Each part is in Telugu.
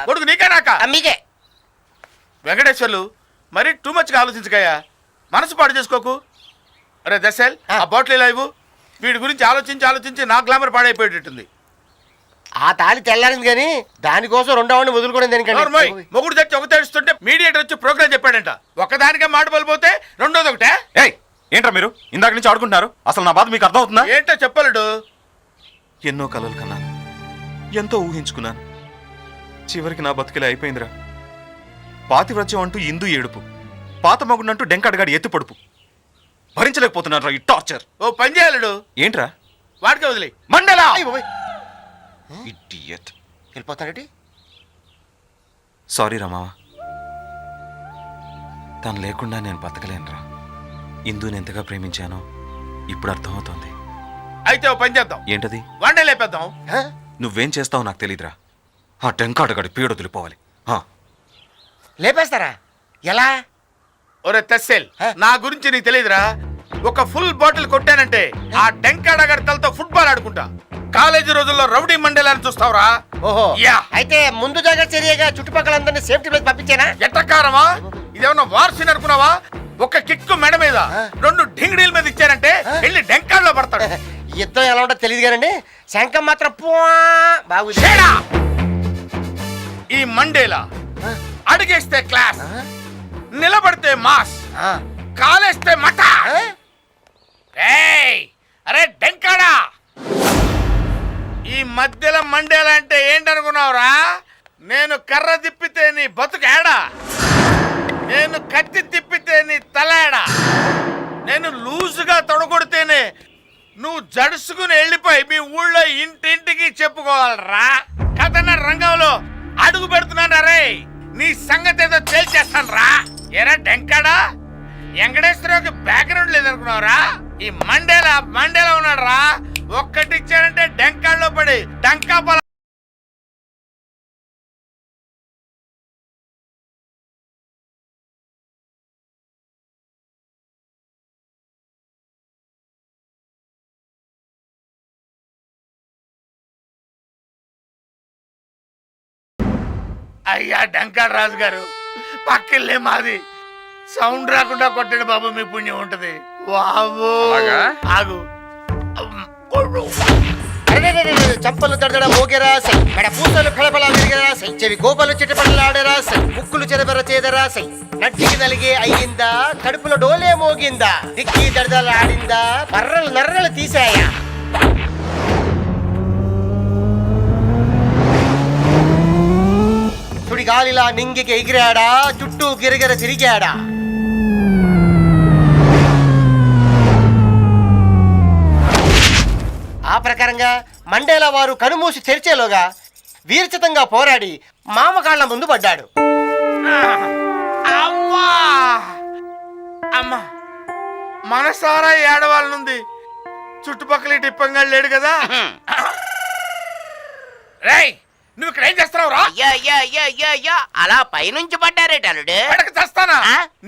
కొడుకు నీకే నాక మీకే. వెంకటేశ్వర్లు మరి టూ మచ్గా ఆలోచించకయ్యా, మనసు పాటు చేసుకోకు. అరే దశల్ ఆ బాటిల్ ఇలా ఇవ్వు. వీడి గురించి ఆలోచించి నా గ్లామర్ పాడైపోయేటట్టుంది. ఆ తాళి తెల్లారింది కానీ దానికోసం రెండవని వదులుకోవడం దేనికండి? మొగుడు తెచ్చి ఒక తెడుస్తుంటే మీడియేటర్ వచ్చి ప్రోగ్రామ్ చెప్పాడంట. ఒకదానికే మాట పలిపోతే రెండోది ఒకటే. ఏంట్రా మీరు ఇందాక నుంచి ఆడుకుంటున్నారు? అసలు నా బాధ మీకు అర్థం అవుతుందా? ఏంటో చెప్పలేడు. ఎన్నో కలలు కన్నాను, ఎంతో ఊహించుకున్నాను. చివరికి నా బతుకిలే అయిపోయిందిరా. పాతివ్రత్యం అంటూ ఇందు ఏడుపు, పాత మగుడంటూ డెంకాడగాడి ఎత్తి పడుపు. భరించలేకపోతున్నారా ఈ టార్చర్. ఓ పని చేయలేడు. ఏంట్రా? వాడికే వదిలే. మండలా ఇడియట్. వెళ్ళిపోతాడటి. సారీ రామావా, తను లేకుండా నేను బతకలేనురా. ఇందుని ఎంతగా ప్రేమించానో ఇప్పుడు అర్థమవుతోంది. అయితే ఓ పని చేద్దాం. ఏంటది? వాడే లేపేద్దాం. నువ్వేం చేస్తావు నాకు తెలీదురా. ఆ టెంకాడగాడి పీడ వదిలిపోవాలి. లేపేస్తారా? ఎలా? ఒరే తెస్సేల్, నా గురించి నీకు తెలియదురా. ఒక ఫుల్ బాటిల్ కొట్టానంటే ఆ డెంకాడగాడి తలతో ఫుట్బాల్ ఆడుకుంటా. కాలేజీ రోజుల్లో రౌడీ మండలాన్ని చూస్తావురా. ఓహో, యా. అయితే ముందు జాగ్రత్త చర్యగా చుట్టుపక్కలందరినీ సేఫ్టీ ప్లేస్ పంపించానా? ఎట్టకారమా? ఇదేమన్నా వార్సిన్ అనుకున్నావా? ఒక కిక్కు మెడ మీద 2 డింగిడీల మీద ఇచ్చారంటే వెళ్ళి డెంకాల్లో పడతాడు. యుద్ధం ఎలా ఉంటో తెలియదు కానండి, శంఖం మాత్రం బాగుంది. ఈ మండేలా అడిగేస్తే క్లాస్, నిలబడితే మాస్, కాలేస్తే మట. అరే డెంకాడా, ఈ మధ్యలో మండేలా అంటే ఏంటనుకున్నావురా? నేను కర్ర తిప్పితే నీ బతుకేడా, నేను కత్తి తిప్పితే నీ తలేడా, నేను లూజుగా తొడగొడితేనే నువ్వు జడుసుకుని వెళ్ళిపోయి మీ ఊళ్ళో ఇంటింటికి చెప్పుకోవాలరా. కథన రంగంలో అడుగు పెడుతున్నాను రే, నీ సంగతి ఏదో తేల్చేస్తాను రా. ఎరా డెంకాడా, వెంకటేశ్వరరావుకి బ్యాక్గ్రౌండ్ లేదనుకున్నావురా? ఈ మండేలా ఉన్నాడు రా. ఒక్కటిచ్చారంటే డెంకాళ్ళలో పడి డంకా పొల. అయ్యా డెంకాడు రాజు గారు, పక్కలే మాది. సౌండ్ రాకుండా కొట్టండి బాబు, మీ పుణ్యం ఉంటది. ఆగు. చంపలు దడదడ మోగెరా సై, మెడ పూసలు ఫళఫళ విరిగెరా సై, చెవి గోపలు చిటపటలాడెరా సై, ముక్కులు చెరబెర చేదరా సై, నట్టికి నలిగే అయ్యిందా, కడుపులో డోలే మోగిందా, దిక్కి దడదల ఆడిందా, బర్రలు నర్రలు తీసాయా. సుడిగాలిలా నింగికి ఎగిరాడా, చుట్టూ గిరిగిర తిరిగాడా. ఆ ప్రకారంగా మండేలా వారు కనుమూసి తెరిచేలోగా వీరచితంగా పోరాడి మామకాళ్ల ముందు పడ్డాడు. అమ్మా, మనసారా ఏడవాళ్ళనుంది. చుట్టుపక్కల టిప్పంగా లేడు కదా. రేయ్, నువ్వు ఇక్కడ ఏం చేస్తున్నావు రా? అలా పైనుంచి పడ్డారేటలుడు. చేస్తానా?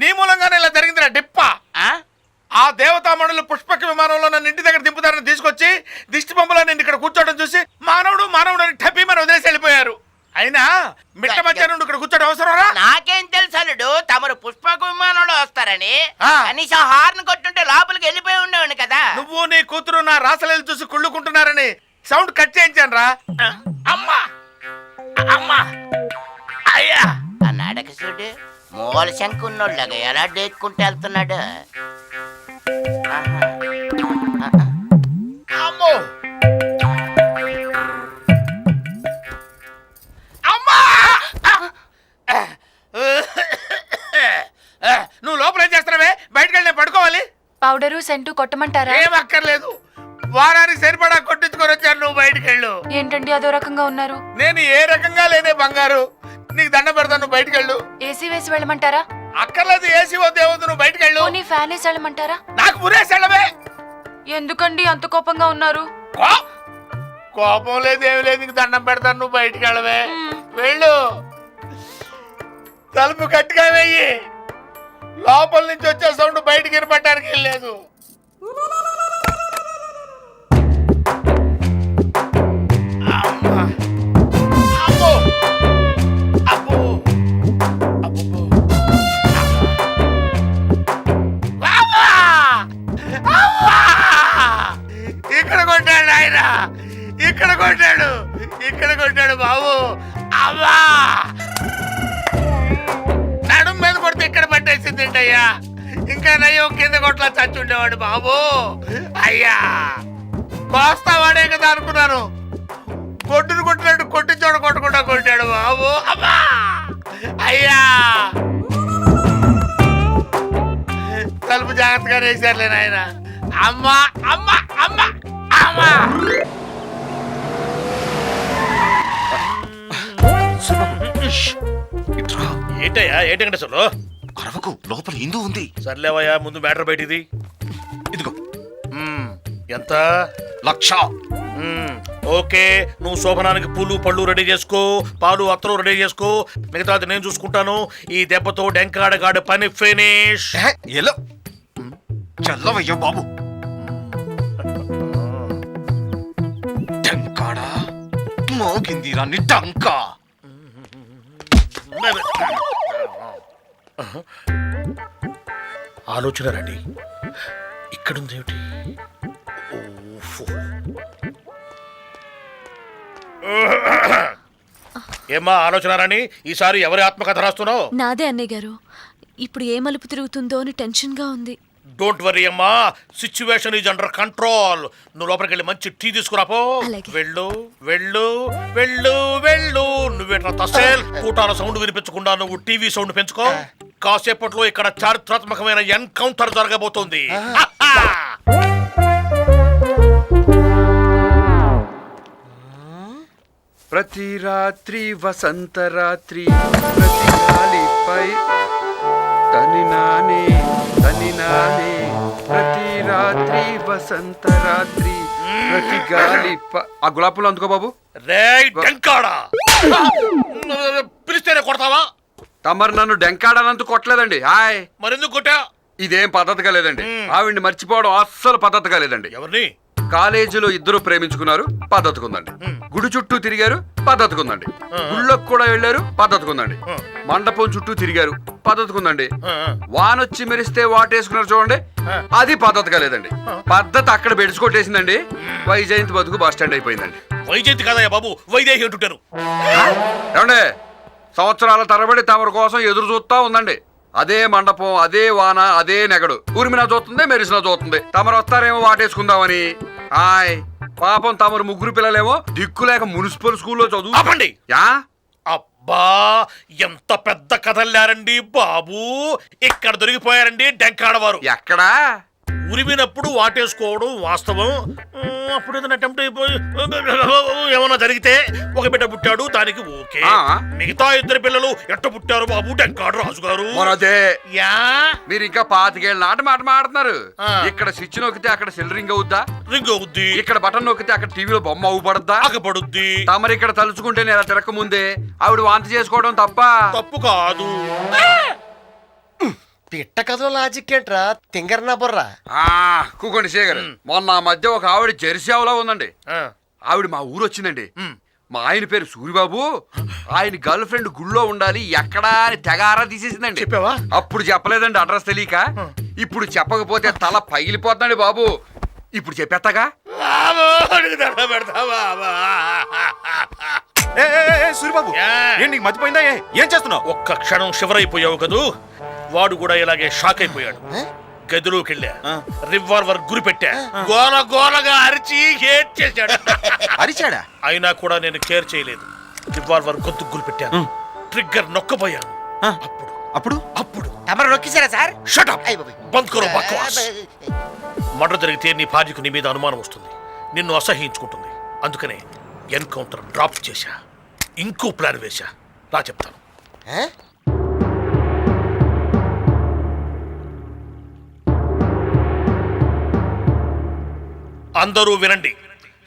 నీ మూలంగానే ఇలా జరిగిందిరా డిప్ప. ఆ దేవతామణులు పుష్పక విమానంలో నన్ను ఇంటి దగ్గర దింపుతారని తీసుకొచ్చి దిష్టి బొమ్మలో నేను ఇక్కడ కూర్చోవడం చూసి మానవుడు అని టపి మన వదిలేసి వెళ్ళిపోయారు. అయినా మిట్ట మధ్య నుండి ఇక్కడ కూర్చోడం అవసరం? నాకేం తెలుసు అల్లుడు, తమరు పుష్పక విమానంలో వస్తారని. కనీసం హార్న్ కొట్టుంటే లోపలికి వెళ్ళిపోయి ఉండేవాడిని కదా. నువ్వు నీ కూతురు నా రాసలేలు చూసి కుళ్ళుకుంటున్నారని సౌండ్ కట్ చేయించాను రా. అమ్మా అమ్మా అయ్యా అన్నాడక చూడు, మూల శంకున్నోళ్ళగా ఎలా డేక్కుంటూ వెళ్తున్నాడు. అమ్మో అమ్మా, నువ్వు లోపల ఏం చేస్తున్నావే? బయటకు వెళ్ళి పడుకోవాలి. పౌడరు సెంటు కొట్టమంటారా? ఏం అక్కర్లేదు, వారానికి సరిపడా కొట్టించుకొని వచ్చాను. నువ్వు బయటకు వెళ్ళు. ఏంటండి అదో రకంగా ఉన్నారు? నేను ఏ రకంగా లేనే బంగారు, నీకు దండ పెడతాను. నువ్వు బయటకు వెళ్ళు. ఏసీ వేసి వెళ్ళమంటారా? అక్కర్లేదు, ఏసీ వద్దే వద్దు, నువ్వు బయటకు వెళ్ళు. నీ ఫ్యాన్ వేసి వెళ్ళమంటారా? నాకు మురేసి వెళ్ళవే. ఎందుకండి అంత కోపంగా ఉన్నారు? కోపం లేదు, ఏమి లేదు, నీకు దండం పెడతాను. నువ్వు బయటకు వెళ్ళవే. వెళ్ళు. తలుపు గట్టిగా వెయ్యి. లోపల నుంచి వచ్చే సౌండ్ బయటికి వినపడడానికి లేదు. అమ్మా కొట్టాడు బాబు. అమ్మా నడుం మీద కొడితే ఇక్కడ పట్టేసింది అయ్యా. ఇంకా నయ్యం కింద కొట్లా చచ్చుండేవాడు బాబు. అయ్యా కోస్తావాడే కదా అనుకున్నాను. కొట్టును కొట్టినట్టు కొట్టి చోట కొట్టకుండా కొట్టాడు బాబు. అమ్మా అయ్యా తలుపు జాగ్రత్తగా వేసారులే నాయన. అమ్మా అమ్మా అమ్మా అమ్మా. ఏంటయ్యా ఏంటి వెంకటేశ్వర్లు? అరవకు, లోపల హిందూ ఉంది. సర్లేవయ్యా ముందు మ్యాటర్ బయటిది. ఇదిగో ఎంత? 1,00,000. ఓకే, నువ్వు శోభనానికి పూలు పళ్ళు రెడీ చేసుకో, పాలు అత్తలు రెడీ చేసుకో, మిగతాది నేను చూసుకుంటాను. ఈ దెబ్బతో డెంకాడగాడు పని ఫినిష్. ఎలా చల్లవయ్యా బాబు. టంకాడా మోగింది రాని టంకా. ఆలోచన రండి. ఇక్కడుంది ఏమిటి? ఏమ్మా ఆలోచన రాణి, ఈసారి ఎవరి ఆత్మకథ రాస్తున్నావు? నాదే అన్నయ్య గారు. ఇప్పుడు ఏ మలుపు తిరుగుతుందో అని టెన్షన్ గా ఉంది. డోంట్ వరీ అమ్మా, సిచ్యువేషన్ ఈజ్ అండర్ కంట్రోల్. నువ్వు లోపలికి వెళ్ళి మంచి టీ తీసుకురాపో. అలాగే. వెళ్ళు వెళ్ళు వెళ్ళు వెళ్ళు. నువ్వేట్లా తసేల్ కూటాల సౌండ్ వినిపించకుండా నువ్వు టీవీ సౌండ్ పెంచుకో. కాసేపట్లో ఇక్కడ చారిత్రాత్మకమైన ఎన్కౌంటర్ జరగబోతోంది. ప్రతి రాత్రి వసంత రాత్రి ప్రతి గాలిపై తని నానే ప్రతి రాత్రి వసంత రాత్రి ప్రతి గాలిపై. ఆ గులాబీలు అందుకో బాబు. రేయ్ డెంకాడా, పిలిస్తేనే కొడతావా? తమరు నన్ను డెంకాడనందుకు కొట్టలేదండి. హాయ్, మరెందుకు కొట్టా? ఇదేం పద్ధతిగా లేదండి. ఆవిడ్ని మర్చిపోవడం అస్సలు పద్ధతిగా లేదండి. ఎవరిని? కాలేజీలో ఇద్దరు ప్రేమించుకున్నారు, పద్ధతికుందండి. గుడి చుట్టూ తిరిగారు, పద్ధతికుందండి. గుళ్ళకు కూడా వెళ్ళారు, పద్ధతికుందండి. మండపం చుట్టూ తిరిగారు, పద్ధతికుందండి. వానొచ్చి మెరిస్తే వాటేసుకున్నారు చూడండి, అది పద్ధతిగా లేదండి. పద్ధతి అక్కడ బెడిసికొట్టేసిందండి. వైజయంతి బతుకు బస్ స్టాండ్ అయిపోయిందండి. వైజయంతి కదయ్యా బాబు, వైదేహి అంటుంటారు. ఏమండే, సంవత్సరాల తరబడి తమరి కోసం ఎదురు చూస్తా ఉందండి. అదే మండపం, అదే వాన, అదే నెగడు. ఉరిమినా చూస్తుంది, మెరిసినా చూస్తుంది. తమరు వస్తారేమో వాటేసుకుందామని. ఆయ్ పాపం తమరు ముగ్గురు పిల్లలేమో దిక్కులేక మున్సిపల్ స్కూల్లో చదువు. ఆపండి. యా అబ్బా ఎంత పెద్ద కథల్లారండి బాబు. ఇక్కడ దొరికిపోయారండి డెంకాడవారు. ఎక్కడా? ఉరిమినప్పుడు వాటేసుకోవడం వాస్తవం. అప్పుడు ఏదైనా అటెంప్ట్ అయిపోయి ఏమన్నా జరిగితే ఒక బిడ్డ పుట్టాడు, దానికి ఓకే. మిగతా ఇద్దరు పిల్లలు ఎట్ట పుట్టారు బాబు డెంకాడు రాజు గారు? మరదే యా మీరు ఇంకా 25 ఏళ్ళ నాటి మాట మాడుతున్నారు. ఇక్కడ స్విచ్ నొక్కితే అక్కడ సెల్ రింగ్ అవుద్దా? రింగ్ అవుద్ది. ఇక్కడ బటన్ నొక్కితే అక్కడ టీవీలో బొమ్మ అవుపడద్దా? ఆగపడుద్ది. తమరు ఇక్కడ తలుచుకుంటే నేను తిరక ముందే ఆవిడ వాంతి చేసుకోవడం తప్ప? తప్పు కాదు. పిట్ట కథలో లాజిక్ ఏంట్రా తింగరనా బుర్రా? కూకోండి శేఖర్. మొన్న ఆ మధ్య ఒక ఆవిడ జెర్సీ ఆవులా ఉందండి. ఆవిడ మా ఊరు వచ్చిందండి. మా ఆయన పేరు సూరిబాబు. ఆయన గర్ల్ ఫ్రెండ్ గుళ్ళో ఉండాలి ఎక్కడా అని తెగారా తీసేసిందండి. చెప్పావా? అప్పుడు చెప్పలేదండి అడ్రస్ తెలియక. ఇప్పుడు చెప్పకపోతే తల పగిలిపోతుందండి బాబు. ఇప్పుడు చెప్పేస్తాగా. సూరిబాబు, ఏంటి నీకు మర్చిపోయిందా? ఏం చేస్తున్నావు? ఒక్క క్షణం శివరైపోయావు కదూ. వాడు కూడా ఇలాగే షాక్ అయిపోయాడు. గదిలోకి వెళ్ళా, రివాల్వర్ గురి పెట్టా, గోల గోలగా అరిచి హేట్ చేశాడు. అరిచాడా? అయినా కూడా నేను కేర్ చేయలేదు. రివాల్వర్ గొంతు గురి పెట్టాను, ట్రిగ్గర్ నొక్కబోయాను. అప్పుడు అప్పుడు అప్పుడు తమరు నొక్కిసారా సార్? షట్ అప్, బంద్ కరో బక్వాస్. మర్డర్ జరిగితే నీ భార్యకు నీ మీద అనుమానం వస్తుంది, నిన్ను అసహ్యించుకుంటుంది. అందుకనే ఎన్కౌంటర్ డ్రాప్ చేశా, ఇంకో ప్లాన్ వేశా. రా చెప్తాను. అందరూ వినండి.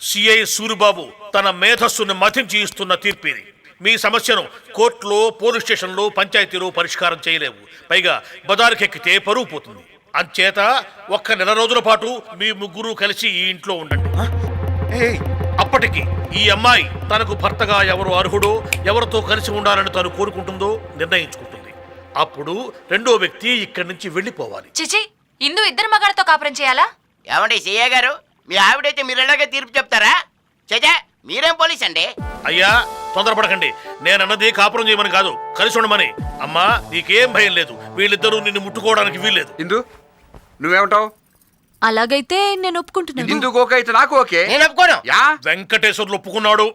సిఐ సూరిబాబు తన మేధస్సును మథించి ఇస్తున్న తీర్పు ఇది. మీ సమస్యను కోర్టులో, పోలీస్ స్టేషన్లో, పంచాయతీలో పరిష్కారం చేయలేవు. పైగా బజారుకెక్కితే పరువు పోతుంది. అంచేత ఒక్క నెల రోజుల పాటు మీ ముగ్గురు కలిసి ఈ ఇంట్లో ఉండండి. అప్పటికి ఈ అమ్మాయి తనకు భర్తగా ఎవరు అర్హుడో, ఎవరితో కలిసి ఉండాలని తను కోరుకుంటుందో నిర్ణయించుకుంటుంది. అప్పుడు రెండో వ్యక్తి ఇక్కడి నుంచి వెళ్ళిపోవాలి. చిచి, ఇందు ఇద్దరు మగాడితో కాపురం చేయాలా? ఏమండి సీఏ గారు, మీ ఆవిడైతే మీరు ఎలాగే తీర్పు చెప్తారా? చచ్చా, మీరేం పోలీస్ అండి? అయ్యా తొందరపడకండి, నేనన్నది కాపురం చేయమని కాదు, కలిసి ఉండమని. అమ్మా నీకేం భయం లేదు, వీళ్ళిద్దరూ నిన్ను ముట్టుకోవడానికి వీల్లేదు. ఇందు నువ్వేమంటావు? అలాగైతే నేను ఒప్పుకుంటున్నాను. ఇందుకు ఓకే అయితే నాకు ఓకే. నేను ఒప్పుకోను. యా వెంకటేశ్వర్లు ఒప్పుకున్నాడు.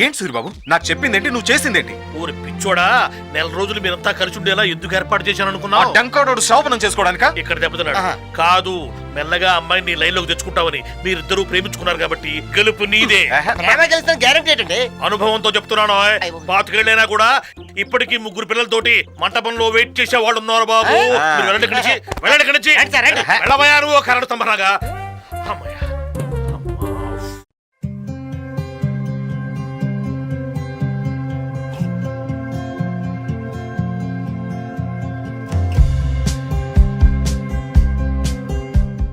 ఏంటి సూరిబాబు, నాకు చెప్పిందేంటి, నువ్వు చేసిందేంటి? ఊరి పిచ్చోడా, నెల రోజులు మీరంతా కలిసి ఉండేలా ఎందుకు ఏర్పాటు చేశాను ఆ అనుకున్నావు? డంకాడోడు శోభనం చేసుకోవడానికా? ఇక్కడ దెబ్బతున్నాడు. కాదు, మెల్లగా అమ్మాయిని లైన్ లోకి తెచ్చుకుంటావని. మీరిద్దరూ ప్రేమించుకున్నారు కాబట్టి గెలుపు నీదే. ప్రేమ గెలిచిన గ్యారంటీ ఏంటండి? అనుభవంతో చెప్తున్నాను. పాతికేళ్ళైనా కూడా ఇప్పటికీ 3 పిల్లలతోటి మంటపంలో వెయిట్ చేసే వాళ్ళు ఉన్నారు బాబు. మీరు వెళ్ళండి ఇక్కడి నుంచి, వెళ్ళండి ఇక్కడి నుంచి. రండి సార్, రండి. వెళ్ళబోయా నువ్వు కరెంటు స్తంభనాగా. అమ్మయ్య.